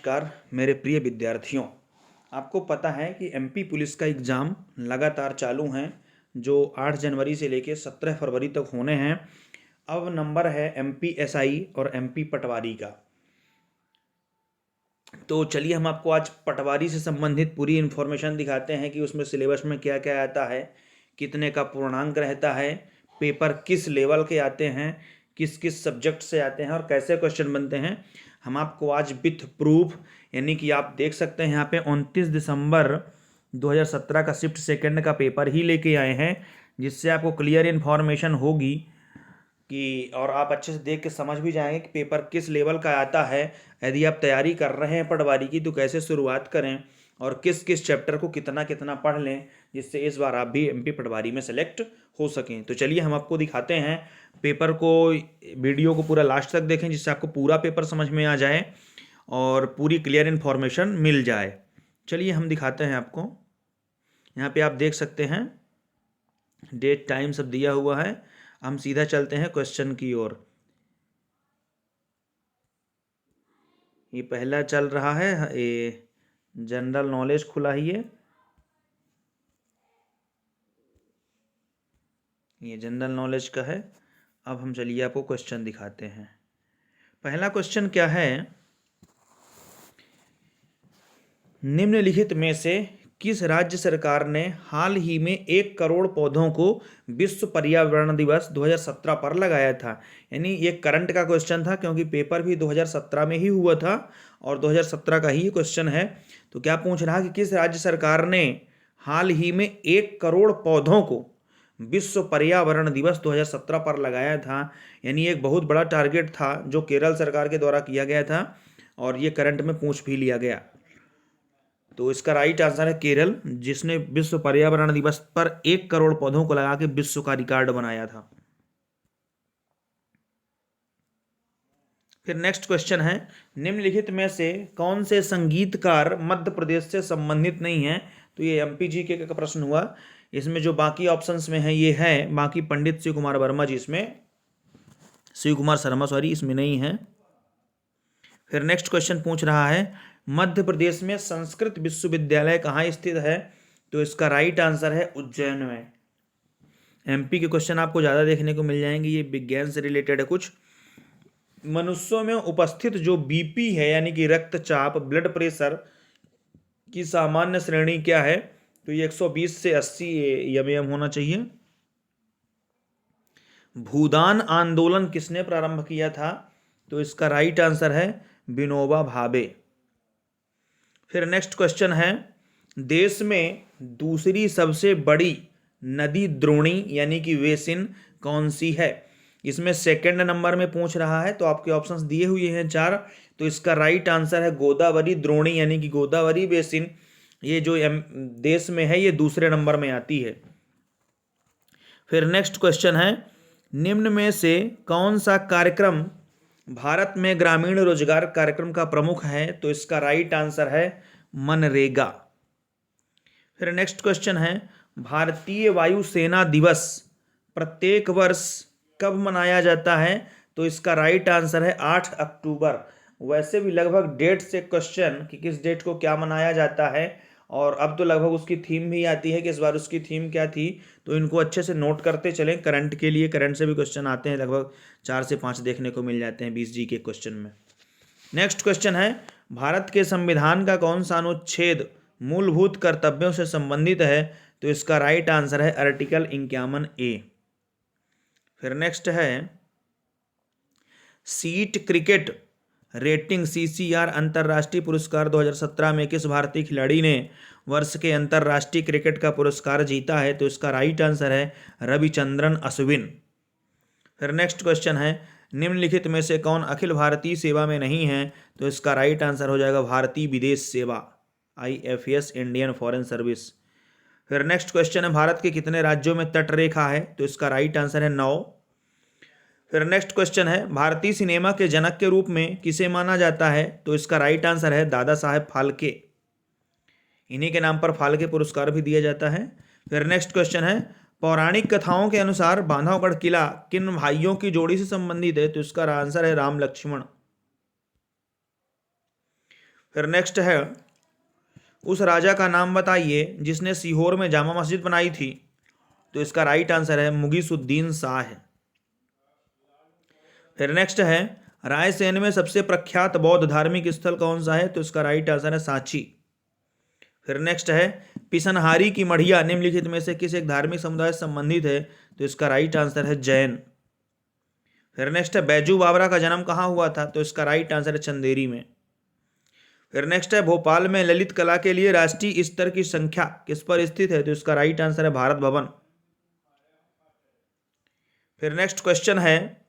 नमस्कार मेरे प्रिय विद्यार्थियों। आपको पता है कि एमपी पुलिस का एग्ज़ाम लगातार चालू हैं, जो 8 जनवरी से लेकर 17 फरवरी तक होने हैं। अब नंबर है एमपी एसआई और एमपी पटवारी का। तो चलिए हम आपको आज पटवारी से संबंधित पूरी इन्फॉर्मेशन दिखाते हैं कि उसमें सिलेबस में क्या क्या आता है, कितने का पूर्णांक रहता है, पेपर किस लेवल के आते हैं, किस किस सब्जेक्ट से आते हैं और कैसे क्वेश्चन बनते हैं। हम आपको आज विथ प्रूफ, यानी कि आप देख सकते हैं यहाँ पे 29 दिसंबर 2017 का शिफ्ट सेकंड का पेपर ही लेके आए हैं, जिससे आपको क्लियर इन्फॉर्मेशन होगी कि और आप अच्छे से देख के समझ भी जाएंगे कि पेपर किस लेवल का आता है। यदि आप तैयारी कर रहे हैं पटवारी की तो कैसे शुरुआत करें और किस किस चैप्टर को कितना कितना पढ़ लें, जिससे इस बार आप भी एमपी पटवारी में सेलेक्ट हो सकें। तो चलिए हम आपको दिखाते हैं पेपर को। वीडियो को पूरा लास्ट तक देखें, जिससे आपको पूरा पेपर समझ में आ जाए और पूरी क्लियर इन्फॉर्मेशन मिल जाए। चलिए हम दिखाते हैं आपको। यहाँ पे आप देख सकते हैं डेट टाइम सब दिया हुआ है। हम सीधा चलते हैं क्वेश्चन की ओर। ये पहला चल रहा है, ये जनरल नॉलेज खुला ही है। ये जनरल नॉलेज का है। अब हम चलिए आपको क्वेश्चन दिखाते हैं। पहला क्वेश्चन क्या है, निम्नलिखित में से किस राज्य सरकार ने हाल ही में 1 करोड़ पौधों को विश्व पर्यावरण दिवस 2017 पर लगाया था। यानी ये करंट का क्वेश्चन था, क्योंकि पेपर भी 2017 में ही हुआ था और 2017 का ही क्वेश्चन है। तो क्या पूछ रहा कि किस राज्य सरकार ने हाल ही में 1 करोड़ पौधों को विश्व पर्यावरण दिवस 2017 पर लगाया था। यानी एक बहुत बड़ा टारगेट था जो केरल सरकार के द्वारा किया गया था और ये करंट में पूछ भी लिया गया। तो इसका राइट आंसर है केरल, जिसने विश्व पर्यावरण दिवस पर 1 करोड़ पौधों को लगा के विश्व का रिकॉर्ड बनाया था। फिर नेक्स्ट क्वेश्चन है, निम्नलिखित में से कौन से संगीतकार मध्य प्रदेश से संबंधित नहीं है। तो ये एमपीजीके का प्रश्न हुआ। इसमें जो बाकी ऑप्शंस में है ये है बाकी पंडित शिव कुमार वर्मा जी, इसमें शिव कुमार शर्मा सॉरी इसमें नहीं है। फिर नेक्स्ट क्वेश्चन पूछ रहा है, मध्य प्रदेश में संस्कृत विश्वविद्यालय कहाँ स्थित है। तो इसका राइट आंसर है उज्जैन में। एमपी के क्वेश्चन आपको ज़्यादा देखने को मिल जाएंगे, ये विज्ञान से रिलेटेड है। कुछ मनुष्यों में उपस्थित जो बीपी है, यानी कि रक्तचाप, ब्लड प्रेशर की सामान्य श्रेणी क्या है। तो ये 120 से 80 एमएम होना चाहिए। भूदान आंदोलन किसने प्रारंभ किया था। तो इसका राइट आंसर है विनोबा भावे। फिर नेक्स्ट क्वेश्चन है, देश में दूसरी सबसे बड़ी नदी द्रोणी यानी कि बेसिन कौन सी है। इसमें सेकंड नंबर में पूछ रहा है, तो आपके ऑप्शंस दिए हुए हैं 4। तो इसका राइट आंसर है गोदावरी द्रोणी यानी कि गोदावरी बेसिन। ये जो देश में है ये दूसरे नंबर में आती है। फिर नेक्स्ट क्वेश्चन है, निम्न में से कौन सा कार्यक्रम भारत में ग्रामीण रोजगार कार्यक्रम का प्रमुख है। तो इसका राइट आंसर है मनरेगा। फिर नेक्स्ट क्वेश्चन है, भारतीय वायुसेना दिवस प्रत्येक वर्ष कब मनाया जाता है। तो इसका राइट आंसर है 8 अक्टूबर। वैसे भी लगभग डेट से क्वेश्चन कि किस डेट को क्या मनाया जाता है, और अब तो लगभग उसकी थीम भी आती है कि इस बार उसकी थीम क्या थी। तो इनको अच्छे से नोट करते चलें। करंट के लिए करंट से भी क्वेश्चन आते हैं, लगभग 4 से 5 देखने को मिल जाते हैं 20 जी के क्वेश्चन में। नेक्स्ट क्वेश्चन है, भारत के संविधान का कौन सा अनुच्छेद मूलभूत कर्तव्यों से संबंधित है। तो इसका राइट आंसर है आर्टिकल 51A। फिर नेक्स्ट है, सीट क्रिकेट रेटिंग CCR अंतर्राष्ट्रीय पुरस्कार 2017 में किस भारतीय खिलाड़ी ने वर्ष के अंतर्राष्ट्रीय क्रिकेट का पुरस्कार जीता है। तो इसका राइट आंसर है रविचंद्रन अश्विन। फिर नेक्स्ट क्वेश्चन है, निम्नलिखित में से कौन अखिल भारतीय सेवा में नहीं है। तो इसका राइट आंसर हो जाएगा भारतीय विदेश सेवा, IFS इंडियन फॉरेन सर्विस। फिर नेक्स्ट क्वेश्चन है, भारत के कितने राज्यों में तट रेखा है। तो इसका राइट आंसर है 9। फिर नेक्स्ट क्वेश्चन है, भारतीय सिनेमा के जनक के रूप में किसे माना जाता है। तो इसका राइट आंसर है दादा साहेब फाल्के। इन्हीं के नाम पर फाल्के पुरस्कार भी दिया जाता है। फिर नेक्स्ट क्वेश्चन है, पौराणिक कथाओं के अनुसार बांधवगढ़ किला किन भाइयों की जोड़ी से संबंधित है। तो इसका आंसर है राम लक्ष्मण। फिर नेक्स्ट है, उस राजा का नाम बताइए जिसने सीहोर में जामा मस्जिद बनाई थी। तो इसका राइट आंसर है मुगीसुद्दीन शाह है। फिर नेक्स्ट है, रायसेन में सबसे प्रख्यात बौद्ध धार्मिक स्थल कौन सा है। तो इसका राइट आंसर है सांची। फिर नेक्स्ट है, पिसनहारी की मढ़िया निम्नलिखित में से किस एक धार्मिक समुदाय से संबंधित है। तो इसका राइट आंसर है जैन। फिर नेक्स्ट है, बैजू बावरा का जन्म कहाँ हुआ था। तो इसका राइट आंसर है चंदेरी में। फिर नेक्स्ट है, भोपाल में ललित कला के लिए राष्ट्रीय स्तर की संख्या किस पर स्थित है। तो इसका राइट आंसर है भारत भवन। फिर नेक्स्ट क्वेश्चन है,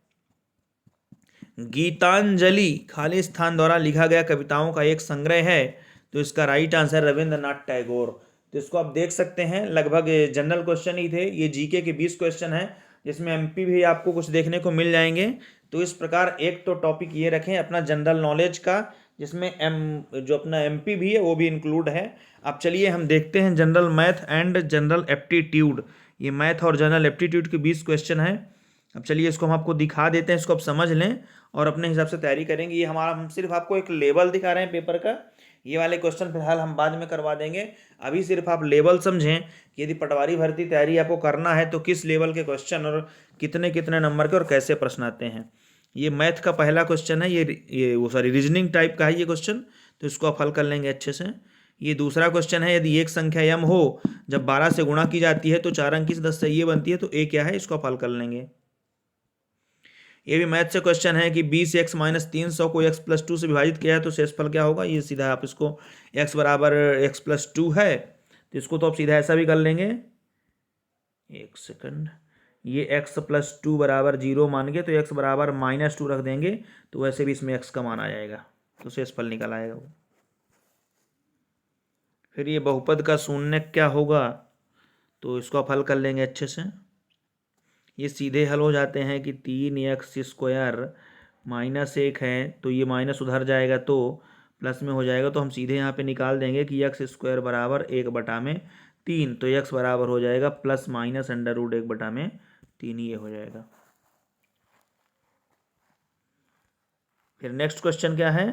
गीतांजलि खालिस्तान द्वारा लिखा गया कविताओं का एक संग्रह है। तो इसका राइट आंसर रविंद्रनाथ टैगोर। तो इसको आप देख सकते हैं, लगभग जनरल क्वेश्चन ही थे ये। जीके के 20 क्वेश्चन हैं, जिसमें एमपी भी आपको कुछ देखने को मिल जाएंगे। तो इस प्रकार एक तो टॉपिक ये रखें अपना जनरल नॉलेज का, जिसमें जो अपना एमपी भी है वो भी इंक्लूड है। अब चलिए हम देखते हैं general math and general aptitude. ये मैथ और जनरल एप्टीट्यूड के 20 क्वेश्चन हैं। अब चलिए इसको हम आपको दिखा देते हैं, इसको आप समझ लें और अपने हिसाब से तैयारी करेंगे। ये हमारा, हम सिर्फ आपको एक लेवल दिखा रहे हैं पेपर का। ये वाले क्वेश्चन फिलहाल हम बाद में करवा देंगे। अभी सिर्फ आप लेवल समझें कि यदि पटवारी भर्ती तैयारी आपको करना है तो किस लेवल के क्वेश्चन और कितने कितने नंबर के और कैसे प्रश्न आते हैं। ये मैथ का पहला क्वेश्चन है, ये रीजनिंग टाइप का है ये क्वेश्चन। तो इसको आप हल कर लेंगे अच्छे से। ये दूसरा क्वेश्चन है, यदि एक संख्या m हो जब 12 से गुणा की जाती है तो 4 अंकी से 10 से ये बनती है तो a क्या है, इसको आप हल कर लेंगे। ये भी मैथ से क्वेश्चन है कि 20x माइनस 300 को x प्लस 2 से विभाजित किया है तो शेषफल क्या होगा। ये सीधा आप इसको x बराबर x प्लस 2 है तो इसको तो आप सीधा ऐसा भी कर लेंगे। एक सेकंड, ये x प्लस 2 बराबर 0 मान के तो x बराबर -2 रख देंगे तो वैसे भी इसमें x का मान आ जाएगा तो शेषफल निकल आएगा वो। फिर ये बहुपद का शून्य क्या होगा, तो इसको आप हल कर लेंगे अच्छे से। ये सीधे हल हो जाते हैं कि 3x² -1 है तो ये माइनस उधर जाएगा तो प्लस में हो जाएगा। तो हम सीधे यहाँ पे निकाल देंगे कि x² बराबर 1/3। तो x बराबर हो जाएगा प्लस माइनस √1/3, ये हो जाएगा। फिर नेक्स्ट क्वेश्चन क्या है,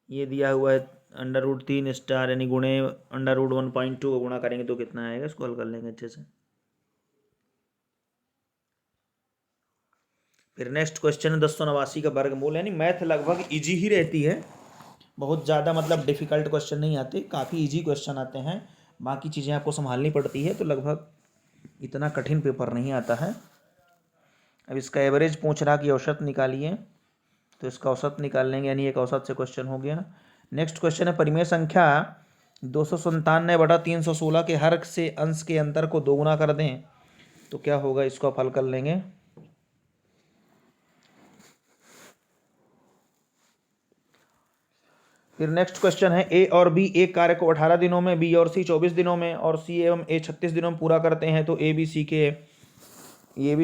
ये दिया हुआ है √3 यानी गुणे √1.2 को गुणा करेंगे तो कितना आएगा, इसको हल कर लेंगे अच्छे से। फिर नेक्स्ट क्वेश्चन है 1089 का वर्गमूल। यानी मैथ लगभग इजी ही रहती है, बहुत ज़्यादा मतलब डिफ़िकल्ट क्वेश्चन नहीं आते, काफ़ी इजी क्वेश्चन आते हैं। बाकी चीज़ें आपको संभालनी पड़ती है, तो लगभग इतना कठिन पेपर नहीं आता है। अब इसका एवरेज पूछ रहा कि औसत निकालिए, तो इसका औसत निकाल लेंगे, यानी एक औसत से क्वेश्चन हो गया। नेक्स्ट क्वेश्चन है, परिमेय संख्या 297/316 के हर से अंश के अंतर को दोगुना कर दें तो क्या होगा, इसको आप हल कर लेंगे। फिर नेक्स्ट क्वेश्चन है, ए और बी एक कार्य को 18 दिनों में, बी और सी 24 दिनों में और सी एवं ए 36 दिनों में पूरा करते हैं तो ए बी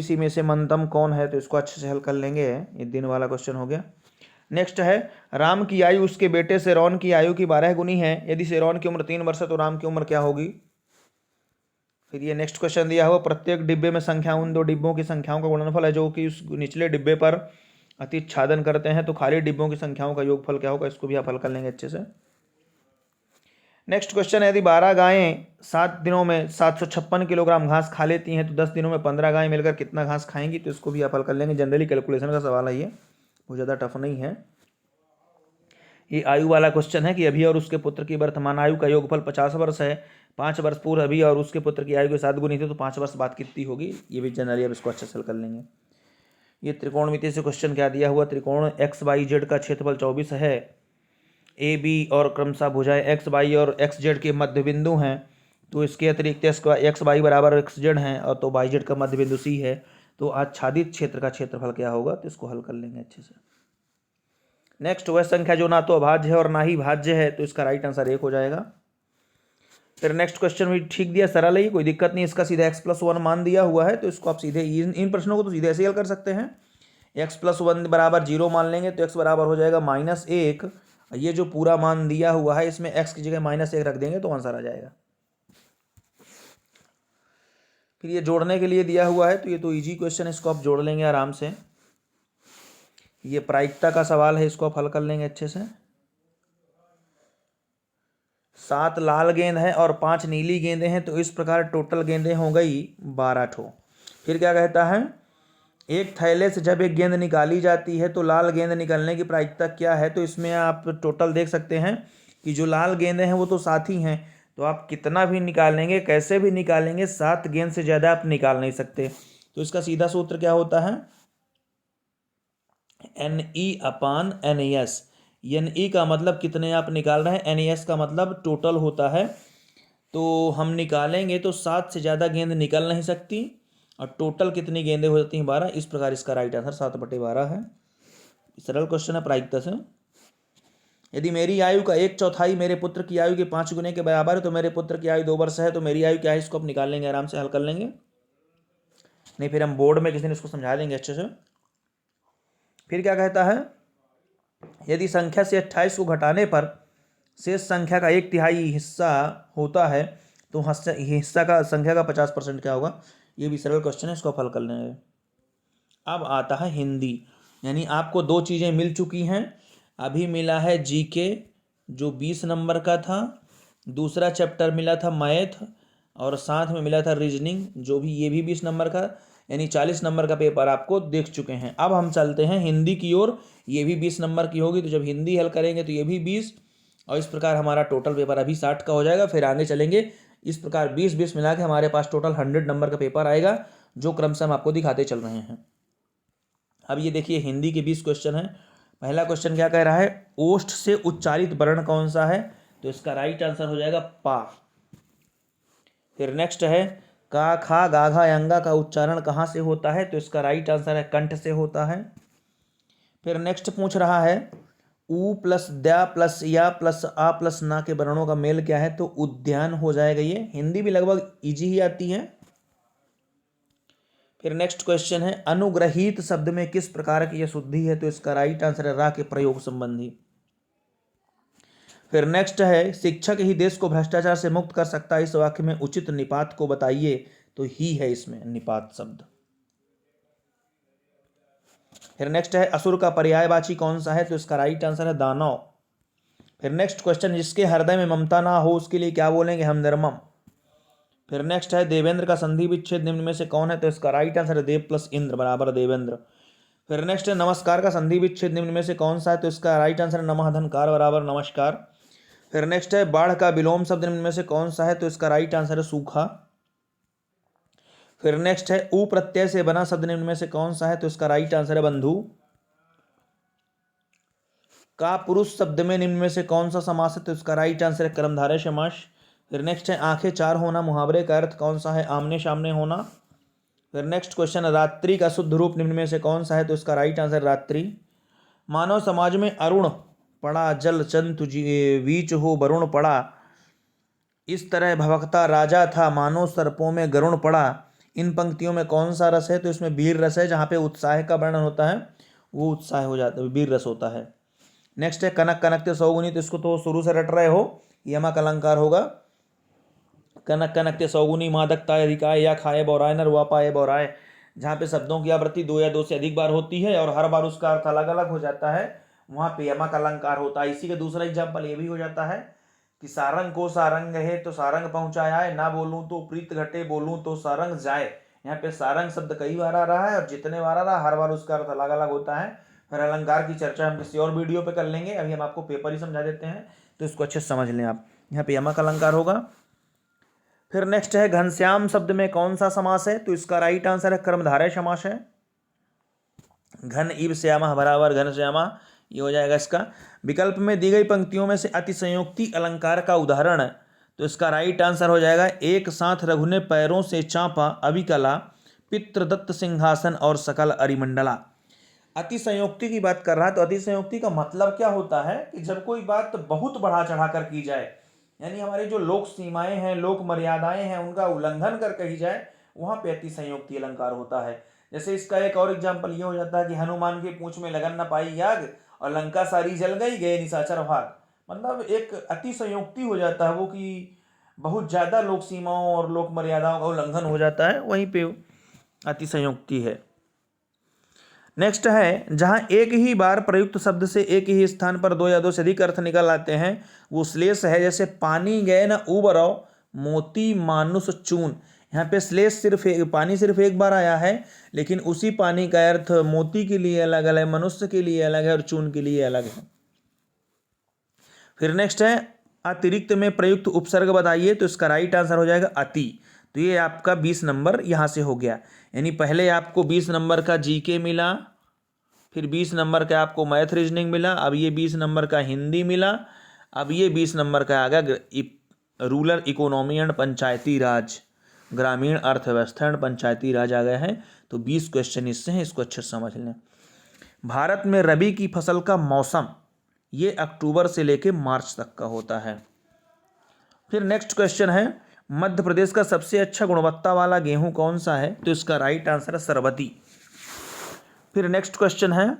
सी में से मंतम कौन है। तो इसको अच्छे से हल कर लेंगे, ये दिन वाला क्वेश्चन हो गया। नेक्स्ट है, राम की आयु उसके बेटे सेरौन की आयु की 12 गुनी है, यदि सेरौन की उम्र 3 वर्ष है तो राम की उम्र क्या होगी। फिर ये नेक्स्ट क्वेश्चन दिया हुआ, प्रत्येक डिब्बे में संख्या उन 2 डिब्बों की संख्याओं का गुणनफल है जो कि उस निचले डिब्बे पर अतिच्छादन करते हैं तो खाली डिब्बों की संख्याओं का योगफल क्या होगा, इसको भी आप हल कर लेंगे अच्छे से। नेक्स्ट क्वेश्चन है, यदि 12 गायें 7 दिनों में 756 किलोग्राम घास खा लेती हैं तो 10 दिनों में 15 गायें मिलकर कितना घास खाएंगी, तो इसको भी आप हल कर लेंगे। जनरली कैलकुलेशन का सवाल है ये, बहुत ज़्यादा टफ नहीं है। ये आयु वाला क्वेश्चन है कि अभी और उसके पुत्र की वर्तमान आयु का योगफल 50 वर्ष है। 5 वर्ष पूर्व अभी और उसके पुत्र की आयु के 7 गुनी थी तो 5 वर्ष बाद कितनी होगी, ये भी जनरली आप इसको अच्छे से हल कर लेंगे। ये त्रिकोणमिति से क्वेश्चन क्या दिया हुआ, त्रिकोण XYZ का क्षेत्रफल 24 है। ए बी और क्रमशः भुजाएं XY और XZ के मध्य बिंदु हैं तो इसके अतिरिक्त XY बराबर XZ हैं और तो YZ का मध्य बिंदु C है तो आच्छादित क्षेत्र का क्षेत्रफल क्या होगा, तो इसको हल कर लेंगे अच्छे से। नेक्स्ट, वह संख्या जो ना तो अभाज्य है और ना ही भाज्य है तो इसका राइट आंसर 1 हो जाएगा। फिर नेक्स्ट क्वेश्चन भी ठीक दिया, सरल है, कोई दिक्कत नहीं। इसका सीधा x+1 मान दिया हुआ है तो इसको आप सीधे इन प्रश्नों को तो सीधे ऐसे हल कर सकते हैं। x+1 बराबर 0 मान लेंगे तो x बराबर हो जाएगा -1। ये जो पूरा मान दिया हुआ है इसमें x की जगह -1 रख देंगे तो आंसर आ जाएगा। फिर ये जोड़ने के लिए दिया हुआ है तो ये तो इजी क्वेश्चन है, इसको आप जोड़ लेंगे आराम से। ये प्रायिकता का सवाल है, इसको आप हल कर लेंगे अच्छे से। 7 लाल गेंद है और 5 नीली गेंदें हैं, तो इस प्रकार टोटल गेंदें हो गई 12 ठो। फिर क्या कहता है, एक थैले से जब एक गेंद निकाली जाती है तो लाल गेंद निकलने की प्रायिकता क्या है। तो इसमें आप टोटल देख सकते हैं कि जो लाल गेंदें हैं वो तो 7 ही हैं, तो आप कितना भी निकालेंगे, कैसे भी निकालेंगे, 7 गेंद से ज़्यादा आप निकाल नहीं सकते। तो इसका सीधा सूत्र क्या होता है, NE/NES। NE का मतलब कितने आप निकाल रहे हैं, NES का मतलब टोटल होता है। तो हम निकालेंगे तो 7 से ज़्यादा गेंद निकल नहीं सकती, और टोटल कितनी गेंदें हो जाती हैं, 12। इस प्रकार इसका राइट आंसर 7/12 है। सरल क्वेश्चन है प्रायिकता से। यदि मेरी आयु का 1/4 मेरे पुत्र की आयु के 5 गुने के बराबर है, तो मेरे पुत्र की आयु 2 वर्ष है, तो मेरी आयु क्या है, इसको आप निकाल लेंगे, आराम से हल कर लेंगे। नहीं फिर हम बोर्ड में किसी दिन इसको समझा देंगे अच्छे से। फिर क्या कहता है, यदि संख्या से 28 को घटाने पर शेष संख्या का 1/3 हिस्सा होता है, तो हिस्सा का संख्या का 50% क्या होगा। ये भी सरल क्वेश्चन है, इसको आप हल कर लेंगे। अब आता है हिंदी, यानी आपको 2 चीज़ें मिल चुकी हैं। अभी मिला है जीके जो 20 नंबर का था, दूसरा चैप्टर मिला था मैथ, और साथ में मिला था रीजनिंग जो भी, ये भी 20 नंबर का, यानी 40 नंबर का पेपर आपको देख चुके हैं। अब हम चलते हैं हिंदी की ओर, ये भी 20 नंबर की होगी, तो जब हिंदी हल करेंगे तो ये भी 20, और इस प्रकार हमारा टोटल पेपर अभी 60 का हो जाएगा। फिर आगे चलेंगे, इस प्रकार 20-20 मिला के हमारे पास टोटल 100 नंबर का पेपर आएगा, जो क्रमशः हम आपको दिखाते चल रहे हैं। अब ये देखिए हिंदी के 20 क्वेश्चन हैं। पहला क्वेश्चन क्या कह रहा है, ओष्ठ से उच्चारित वर्ण कौन सा है, तो इसका राइट आंसर हो जाएगा पा। फिर नेक्स्ट है, का खा गाघा यंगा का उच्चारण कहाँ से होता है, तो इसका राइट आंसर है कंठ से होता है। फिर नेक्स्ट पूछ रहा है, उ प्लस द्या प्लस या प्लस आ प्लस ना के वर्णों का मेल क्या है, तो उद्यान हो जाएगा। ये हिंदी भी लगभग इजी ही आती है। फिर नेक्स्ट क्वेश्चन है, अनुग्रहीत शब्द में किस प्रकार की यह शुद्धि है, तो इसका राइट आंसर है रा के प्रयोग संबंधी। फिर नेक्स्ट है, शिक्षक ही देश को भ्रष्टाचार से मुक्त कर सकता है, इस वाक्य में उचित निपात को बताइए, तो ही है इसमें निपात शब्द। फिर नेक्स्ट है, असुर का पर्यायवाची कौन सा है, तो इसका राइट आंसर है दानव। फिर नेक्स्ट क्वेश्चन, जिसके हृदय में ममता ना हो उसके लिए क्या बोलेंगे, हम निर्मम। फिर नेक्स्ट है, देवेंद्र का संधि विच्छेद निम्न में से कौन है, तो इसका राइट आंसर है देव प्लस इंद्र बराबर देवेंद्र। फिर नेक्स्ट है, नमस्कार का संधि विच्छेद निम्न में से कौन सा है, तो इसका राइट आंसर है नमः धनकार बराबर नमस्कार। फिर नेक्स्ट है, बाढ़ का विलोम शब्द निम्न में से कौन सा है, तो इसका राइट आंसर है सूखा। फिर नेक्स्ट है, उ प्रत्यय से बना शब्द निम्न में से कौन सा है, तो इसका राइट आंसर है बंधु। का पुरुष शब्द में निम्न में से कौन सा समास है, तो इसका राइट आंसर है कर्मधारय समास। फिर नेक्स्ट है, आंखें चार होना मुहावरे का अर्थ कौन सा है, आमने सामने होना। फिर नेक्स्ट क्वेश्चन, रात्रि का शुद्ध रूप निम्न में से कौन सा है, तो इसका राइट आंसर रात्रि। मानव समाज में अरुण पड़ा जल चंतु वीच हो वरुण पड़ा, इस तरह भवकता राजा था मानो सर्पों में गरुण पड़ा। इन पंक्तियों में कौन सा रस है, तो इसमें वीर रस है, जहाँ पे उत्साह का वर्णन होता है वो उत्साह हो जाता है, वीर रस होता है। नेक्स्ट है, कनक कनकते सौगुनी, तो इसको तो शुरू से रट रहे हो, यमक अलंकार होगा। कनक कनकते सौगुनी मादकता अधिकाय या खाए बोराय नर हुआ पाए बोराय, जहाँ पे शब्दों की आवृत्ति 2 या 2 से अधिक बार होती है और हर बार उसका अर्थ अलग अलग हो जाता है, वहाँ पे यमक अलंकार होता है। इसी का दूसरा एग्जाम्पल ये भी हो जाता है कि सारंग को सारंग है तो सारंग पहुंचाया है, ना बोलूं तो प्रीत घटे बोलूं तो सारंग जाए। यहाँ पे सारंग शब्द कई बार आ रहा है और जितने बार आ रहा है हर बार उसका अर्थ अलग अलग होता है। फिर अलंकार की चर्चा हम किसी और वीडियो पे कर लेंगे, अभी हम आपको पेपर ही समझा देते हैं, तो इसको अच्छे से समझ लें आप। यहाँ पे यमक अलंकार होगा। फिर नेक्स्ट है, घनश्याम शब्द में कौन सा समास है, तो इसका राइट आंसर है कर्मधारय समास है। घन इव श्यामा बराबर घन श्यामा, ये हो जाएगा इसका। विकल्प में दी गई पंक्तियों में से अतिशयोक्ति अलंकार का उदाहरण है, तो इसका राइट आंसर हो जाएगा, एक साथ रघु ने पैरों से चांपा अभिकला पितृदत्त सिंहासन और सकल अरिमंडला। अतिशयोक्ति की बात कर रहा है, तो अतिशयोक्ति का मतलब क्या होता है कि जब कोई बात बहुत बढ़ा चढ़ा कर की जाए, यानी हमारी जो लोक सीमाएं हैं, लोक मर्यादाएं हैं, उनका उल्लंघन कर कही जाए, वहां पे अतिशयोक्ति अलंकार होता है। जैसे इसका एक और एग्जाम्पल ये हो जाता है कि हनुमान के पूंछ में लगन न पाई याग और लंका सारी जल गई गए निशाचर भाग। मतलब एक अतिशयोक्ति हो जाता है वो, कि बहुत ज्यादा लोक सीमाओं और लोक मर्यादाओं का उल्लंघन हो जाता है, वहीं पे अतिशयोक्ति है। नेक्स्ट है, जहां एक ही बार प्रयुक्त शब्द से एक ही स्थान पर दो या दो से अधिक अर्थ निकल आते हैं वो श्लेष है। जैसे पानी गए न उबरो मोती मानुष चून, यहाँ पे श्लेष पानी सिर्फ एक बार आया है, लेकिन उसी पानी का अर्थ मोती के लिए अलग अलग है, मनुष्य के लिए अलग है और चून के लिए अलग है। फिर नेक्स्ट है, अतिरिक्त में प्रयुक्त उपसर्ग बताइए, तो इसका राइट आंसर हो जाएगा अति। तो ये आपका 20 नंबर यहाँ से हो गया। यानी पहले आपको 20 नंबर का जीके मिला, फिर 20 नंबर का आपको मैथ रीजनिंग मिला, अब ये 20 नंबर का हिंदी मिला, अब ये 20 नंबर का आ गया रूरल इकोनॉमी एंड पंचायती राज, ग्रामीण अर्थव्यवस्था एंड पंचायती राज आ गया है। तो 20 क्वेश्चन इससे हैं, इसको अच्छे से समझ लें। भारत में रबी की फसल का मौसम ये अक्टूबर से लेकर मार्च तक का होता है। फिर नेक्स्ट क्वेश्चन है, मध्य प्रदेश का सबसे अच्छा गुणवत्ता वाला गेहूं कौन सा है, तो इसका राइट आंसर है सरबती। फिर नेक्स्ट क्वेश्चन है,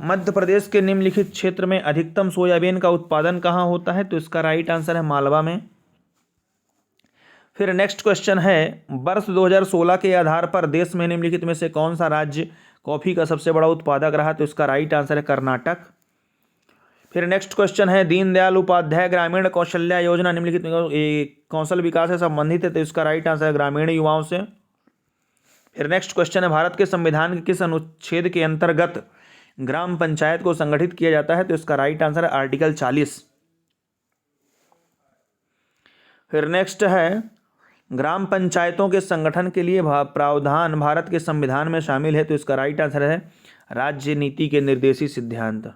मध्य प्रदेश के निम्नलिखित क्षेत्र में अधिकतम सोयाबीन का उत्पादन कहाँ होता है, तो इसका राइट आंसर है मालवा में। फिर नेक्स्ट क्वेश्चन है, वर्ष 2016 के आधार पर देश में निम्नलिखित में से कौन सा राज्य कॉफी का सबसे बड़ा उत्पादक रहा, तो इसका राइट आंसर है कर्नाटक। फिर नेक्स्ट क्वेश्चन है, दीनदयाल उपाध्याय ग्रामीण कौशल्या योजना निम्नलिखित कौशल विकास से संबंधित है, तो इसका राइट आंसर है ग्रामीण युवाओं से। फिर नेक्स्ट क्वेश्चन है, भारत के संविधान के किस अनुच्छेद के अंतर्गत ग्राम पंचायत को संगठित किया जाता है, तो इसका राइट आंसर है आर्टिकल 40। फिर नेक्स्ट है, ग्राम पंचायतों के संगठन के लिए प्रावधान भारत के संविधान में शामिल है, तो इसका राइट आंसर है राज्य नीति के निर्देशी सिद्धांत।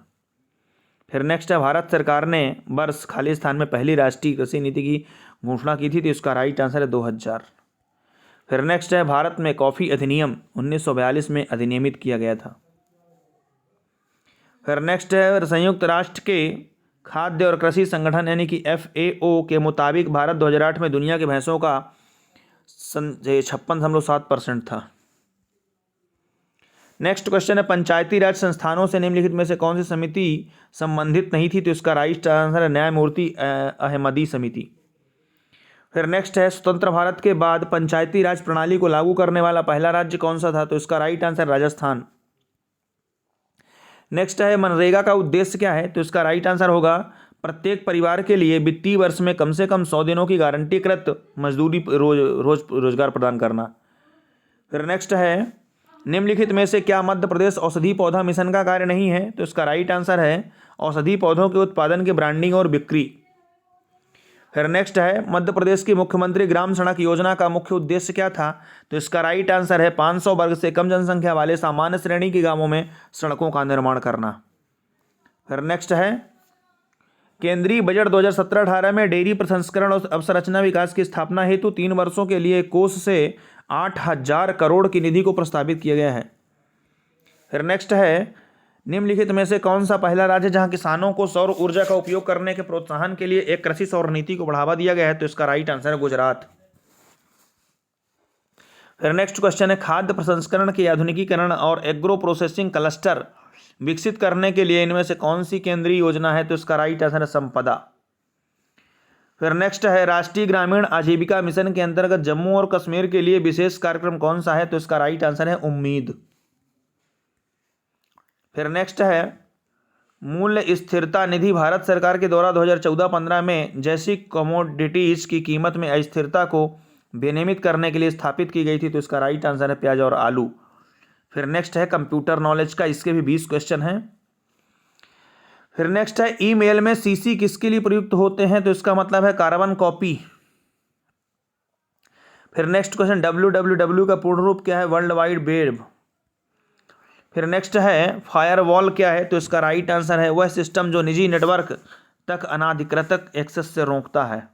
फिर नेक्स्ट है, भारत सरकार ने वर्ष खाली स्थान में पहली राष्ट्रीय कृषि नीति की घोषणा की थी, तो इसका राइट आंसर है 2000। फिर नेक्स्ट है, भारत में कॉफी अधिनियम 1942 में अधिनियमित किया गया था। फिर नेक्स्ट है, संयुक्त राष्ट्र के खाद्य और कृषि संगठन यानी कि FAO के मुताबिक भारत 2008 में दुनिया के भैंसों का 56.7% था। नेक्स्ट क्वेश्चन है, पंचायती राज संस्थानों से निम्नलिखित में से कौन सी समिति संबंधित नहीं थी, तो इसका राइट आंसर है न्यायमूर्ति अहमदी समिति। फिर नेक्स्ट है, स्वतंत्र भारत के बाद पंचायती राज प्रणाली को लागू करने वाला पहला राज्य कौन सा था, तो इसका राइट आंसर राजस्थान। नेक्स्ट है, मनरेगा का उद्देश्य क्या है, तो इसका राइट आंसर होगा प्रत्येक परिवार के लिए वित्तीय वर्ष में कम से कम 100 दिनों की गारंटीकृत मजदूरी रोजगार प्रदान करना। फिर नेक्स्ट है, निम्नलिखित में से क्या मध्य प्रदेश औषधि पौधा मिशन का कार्य नहीं है, तो इसका राइट आंसर है औषधि पौधों के उत्पादन के ब्रांडिंग और बिक्री। फिर नेक्स्ट है, मध्य प्रदेश की मुख्यमंत्री ग्राम सड़क योजना का मुख्य उद्देश्य क्या था, तो इसका राइट आंसर है 500 वर्ग से कम जनसंख्या वाले सामान्य श्रेणी के गांवों में सड़कों का निर्माण करना। फिर नेक्स्ट है, केंद्रीय बजट 2017-18 में डेयरी प्रसंस्करण और अवसंरचना विकास की स्थापना हेतु 3 वर्षों के लिए कोष से 8000 करोड़ की निधि को प्रस्तावित किया गया है। फिर नेक्स्ट है, निम्नलिखित में से कौन सा पहला राज्य जहां किसानों को सौर ऊर्जा का उपयोग करने के प्रोत्साहन के लिए एक कृषि सौर नीति को बढ़ावा दिया गया है, तो इसका राइट आंसर है गुजरात। फिर नेक्स्ट क्वेश्चन है, खाद्य प्रसंस्करण के आधुनिकीकरण और एग्रो प्रोसेसिंग क्लस्टर विकसित करने के लिए इनमें से कौन सी केंद्रीय योजना है, तो इसका राइट आंसर है संपदा। फिर नेक्स्ट है, राष्ट्रीय ग्रामीण आजीविका मिशन के अंतर्गत जम्मू और कश्मीर के लिए विशेष कार्यक्रम कौन सा है, तो इसका राइट आंसर है उम्मीद। फिर नेक्स्ट है, मूल्य स्थिरता निधि भारत सरकार के द्वारा 2014-15 में जैसी कमोडिटीज की कीमत में अस्थिरता को विनियमित करने के लिए स्थापित की गई थी, तो इसका राइट आंसर है प्याज और आलू। फिर नेक्स्ट है, कंप्यूटर नॉलेज का, इसके भी 20 क्वेश्चन हैं। फिर नेक्स्ट है, ईमेल में CC किसके लिए प्रयुक्त होते हैं, तो इसका मतलब है कार्बन कॉपी। फिर नेक्स्ट क्वेश्चन, WWW का पूर्ण रूप क्या है, वर्ल्ड वाइड वेब। फिर नेक्स्ट है, फायरवॉल क्या है, तो इसका राइट आंसर है वह सिस्टम जो निजी नेटवर्क तक अनाधिकृत एक्सेस से रोकता है।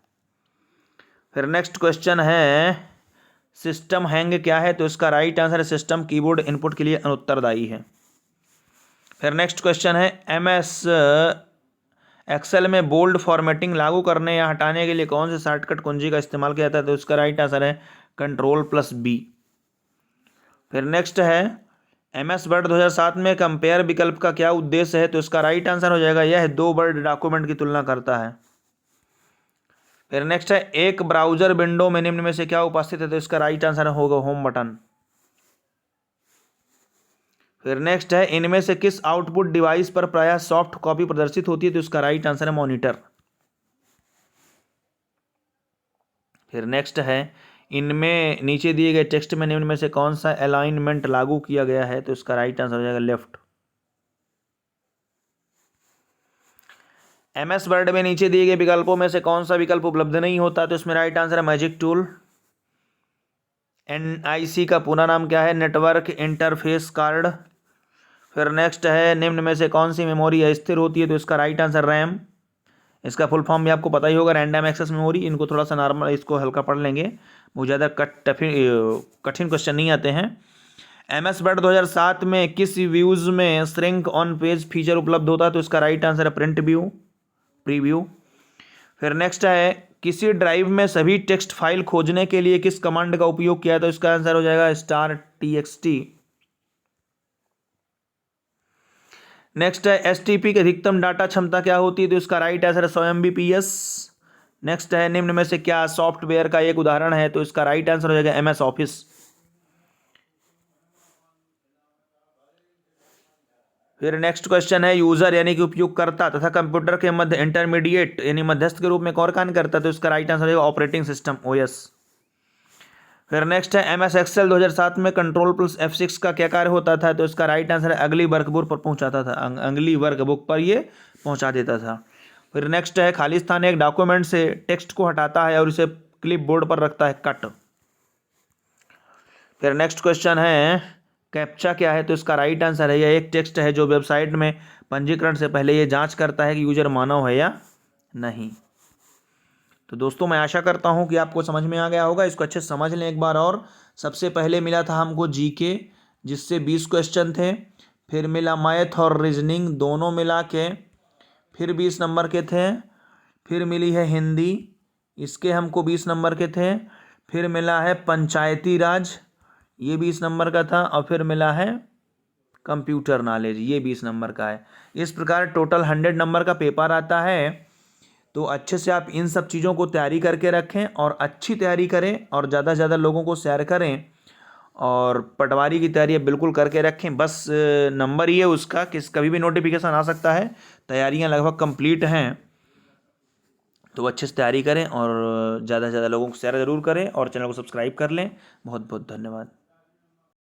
फिर नेक्स्ट क्वेश्चन है, सिस्टम हैंग क्या है, तो इसका राइट आंसर है सिस्टम कीबोर्ड इनपुट के लिए अनुत्तरदायी है। फिर नेक्स्ट क्वेश्चन है, MS एक्सेल में बोल्ड फॉर्मेटिंग लागू करने या हटाने के लिए कौन से शॉर्टकट कुंजी का इस्तेमाल किया जाता है, तो इसका राइट आंसर है Ctrl+B। फिर नेक्स्ट है, MS वर्ड 2007 में कंपेयर विकल्प का क्या उद्देश्य है, तो इसका राइट आंसर हो जाएगा यह 2 वर्ड डॉक्यूमेंट की तुलना करता है। फिर नेक्स्ट है, एक ब्राउजर विंडो में निम्न में से क्या उपस्थित है, तो इसका राइट आंसर होगा होम बटन। फिर नेक्स्ट है, इनमें से किस आउटपुट डिवाइस पर प्रायः सॉफ्ट कॉपी प्रदर्शित होती है? तो इसका राइट आंसर है मॉनिटर। फिर नेक्स्ट है, इनमें नीचे दिए गए टेक्स्ट में निम्न में से कौन सा अलाइनमेंट लागू किया गया है? तो इसका राइट आंसर हो जाएगा लेफ्ट। MS वर्ड में नीचे दिए गए विकल्पों में से कौन सा विकल्प उपलब्ध नहीं होता? तो इसमें राइट आंसर है मैजिक टूल। NIC का पूरा नाम क्या है? Network interface card. फिर नेक्स्ट है, निम्न में से कौन सी मेमोरी अस्थिर होती है? तो इसका राइट आंसर रैम। इसका फुल फॉर्म भी आपको पता ही होगा, रैंडम एक्सेस मेमोरी। इनको थोड़ा सा नॉर्मल, इसको हल्का पढ़ लेंगे, बहुत ज़्यादा कठिन क्वेश्चन नहीं आते हैं। MS वर्ड 2007 में किस व्यूज़ में श्रिंक ऑन पेज फीचर उपलब्ध होता है? तो इसका राइट आंसर है प्रिंट व्यू, प्रीव्यू। फिर नेक्स्ट है, किसी ड्राइव में सभी टेक्स्ट फाइल खोजने के लिए किस कमांड का उपयोग किया है? तो इसका आंसर हो जाएगा *txt। नेक्स्ट है, STP की अधिकतम डाटा क्षमता क्या होती है? तो इसका राइट आंसर है 100 MBPS। नेक्स्ट है, निम्न में से क्या सॉफ्टवेयर का एक उदाहरण है? तो इसका राइट आंसर हो जाएगा MS ऑफिस। फिर नेक्स्ट क्वेश्चन है, यूजर यानी कि उपयोगकर्ता तथा कंप्यूटर के मध्य इंटरमीडिएट यानी मध्यस्थ के रूप में कौन काम करता है? तो इसका राइट आंसर है ऑपरेटिंग सिस्टम, OS। फिर नेक्स्ट है, MS एक्सेल 2007 में Ctrl+F6 का क्या कार्य होता था? तो इसका राइट आंसर है अगली वर्कबुक पर पहुंचाता था, अगली वर्कबुक पर ये पहुंचा देता था। फिर नेक्स्ट है, खाली स्थान एक डॉक्यूमेंट से टेक्स्ट को हटाता है और इसे क्लिप बोर्ड पर रखता है, कट। फिर नेक्स्ट क्वेश्चन है, कैप्चा क्या है? तो इसका राइट आंसर है, यह एक टेक्स्ट है जो वेबसाइट में पंजीकरण से पहले ये जांच करता है कि यूजर मानव है या नहीं। तो दोस्तों, मैं आशा करता हूं कि आपको समझ में आ गया होगा। इसको अच्छे से समझ लें एक बार और। सबसे पहले मिला था हमको GK, जिससे 20 क्वेश्चन थे। फिर मिला मैथ और रीजनिंग, दोनों मिला के फिर 20 नंबर के थे। फिर मिली है हिंदी, इसके हमको 20 नंबर के थे। फिर मिला है पंचायती राज, ये 20 नंबर का था। और फिर मिला है कंप्यूटर नॉलेज, ये 20 नंबर का है। इस प्रकार टोटल 100 नंबर का पेपर आता है। तो अच्छे से आप इन सब चीज़ों को तैयारी करके रखें और अच्छी तैयारी करें और ज़्यादा से ज़्यादा लोगों को शेयर करें। और पटवारी की तैयारी बिल्कुल करके रखें। बस नंबर ये उसका कि कभी भी नोटिफिकेशन आ सकता है। तैयारियां लगभग कंप्लीट हैं, तो अच्छे से तैयारी करें और ज़्यादा से ज़्यादा लोगों को शेयर ज़रूर करें और चैनल को सब्सक्राइब कर लें। बहुत बहुत धन्यवाद।